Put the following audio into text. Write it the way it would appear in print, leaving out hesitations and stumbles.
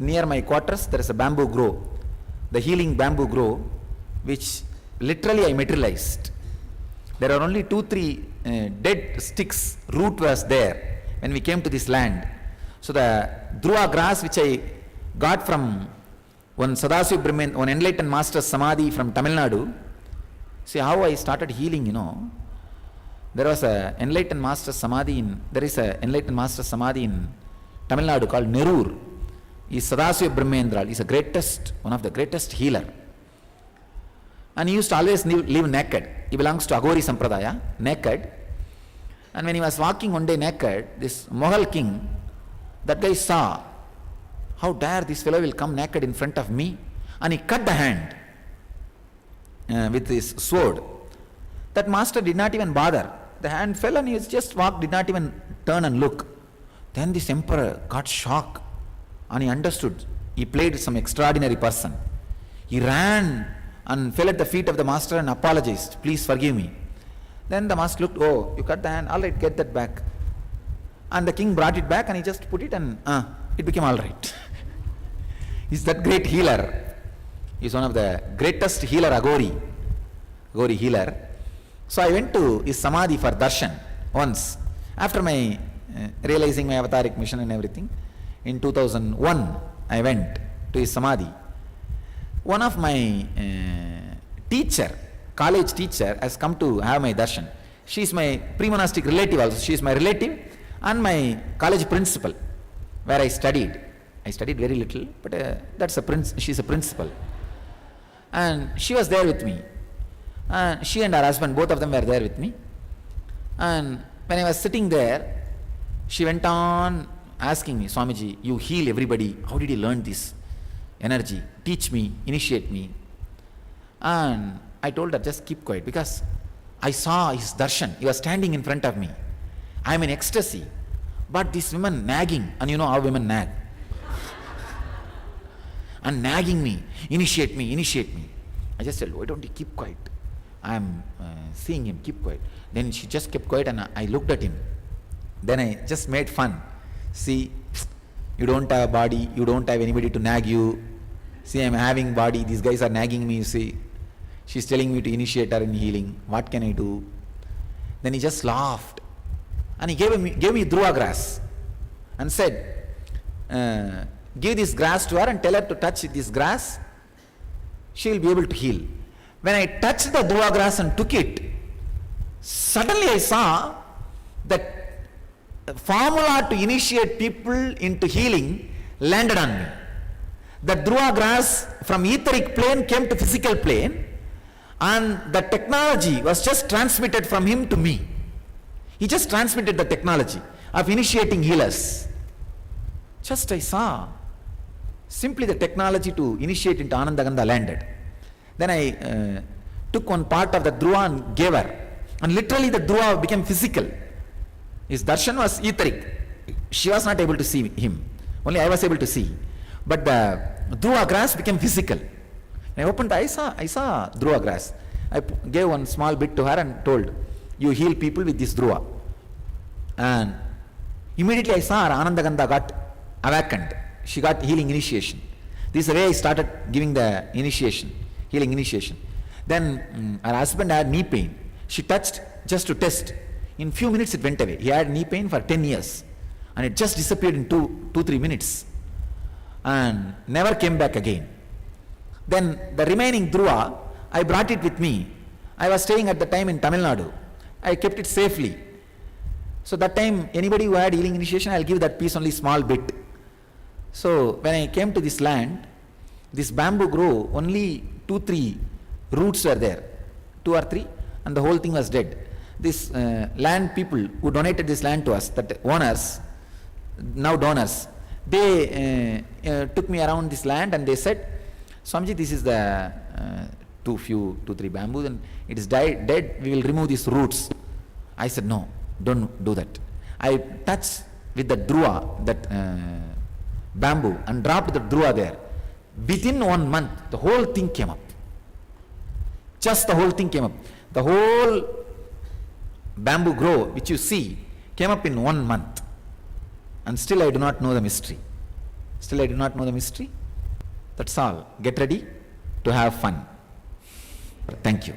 near my quarters there is a bamboo grove, the healing bamboo grove, which literally I materialized. There are only 2-3 dead sticks, root was there when we came to this land. So the Dhruva grass which I got from one Sadasiva Brahmin, one enlightened master Samadhi from Tamil Nadu. See how I started healing, There was a enlightened master Samadhi there is a enlightened master Samadhi in Tamil Nadu called Nerur. He is Sadasiva Brahmendra. He is one of the greatest healer. And he used to always live naked. He belongs to Aghori Sampradaya, naked. And when he was walking one day naked, this Mughal king, that guy saw, how dare this fellow will come naked in front of me, and he cut the hand with his sword. That master did not even bother. The hand fell and he just walked, did not even turn and look. Then this emperor got shocked and he understood. He played some extraordinary person. He ran and fell at the feet of the master and apologized. Please forgive me. Then the master looked, oh, you cut the hand, all right, get that back. And the king brought it back and he just put it and it became all right. He's that great healer. He's one of the greatest healer, Aghori healer. So I went to his Samadhi for darshan once. After my realizing my avataric mission and everything, in 2001, I went to his Samadhi. One of my college teacher has come to have my darshan. She is my pre-monastic relative also. She is my relative and my college principal where I studied. I studied very little, but she is a principal. And she was there with me. She and her husband, both of them were there with me. And when I was sitting there, she went on asking me, Swamiji, you heal everybody. How did you learn this energy? Teach me, initiate me. And I told her, just keep quiet, because I saw his darshan. He was standing in front of me. I am in ecstasy. But this woman nagging, and you know how women nag. And nagging me, initiate me. I just said, why don't you keep quiet? I am seeing him, keep quiet. Then she just kept quiet and I looked at him. Then I just made fun. See, you don't have a body, you don't have anybody to nag you. See, I am having body, these guys are nagging me, you see. She's telling me to initiate her in healing. What can I do? Then he just laughed. And he gave me Dhruva grass and said, give this grass to her and tell her to touch this grass. She will be able to heal. When I touched the Dhruva grass and took it, suddenly I saw that the formula to initiate people into healing landed on me. The Dhruva grass from etheric plane came to physical plane, and the technology was just transmitted from him to me. He just transmitted the technology of initiating healers. Just I saw simply the technology to initiate into Anandagandha landed. Then I took one part of the Dhruva and gave her. And literally the Dhruva became physical. His darshan was etheric. She was not able to see him. Only I was able to see. But the Dhruva grass became physical. When I opened the eyes, I saw Dhruva grass. I gave one small bit to her and told, you heal people with this Dhruva. And immediately I saw her Anandagandha got awakened. She got healing initiation. This is the way I started giving the initiation, healing initiation. Then her husband had knee pain. She touched just to test. In few minutes it went away. He had knee pain for 10 years. And it just disappeared in 2-3 minutes. And never came back again. Then the remaining Dhruva, I brought it with me. I was staying at the time in Tamil Nadu. I kept it safely. So that time, anybody who had healing initiation, I'll give that piece only small bit. So when I came to this land, this bamboo grove, only 2-3 roots were there. 2 or 3, and the whole thing was dead. This land people who donated this land to us, that owners, now donors, they took me around this land and they said, Swamiji, this is the 2-3 bamboos and it is dead, we will remove these roots. I said, no, don't do that. I touched with the Dhruva, that bamboo, and dropped the Dhruva there. Within 1 month, the whole thing came up. Just the whole thing came up. The whole bamboo grove, which you see, came up in 1 month. And still I do not know the mystery. Still I do not know the mystery. That's all. Get ready to have fun. Thank you.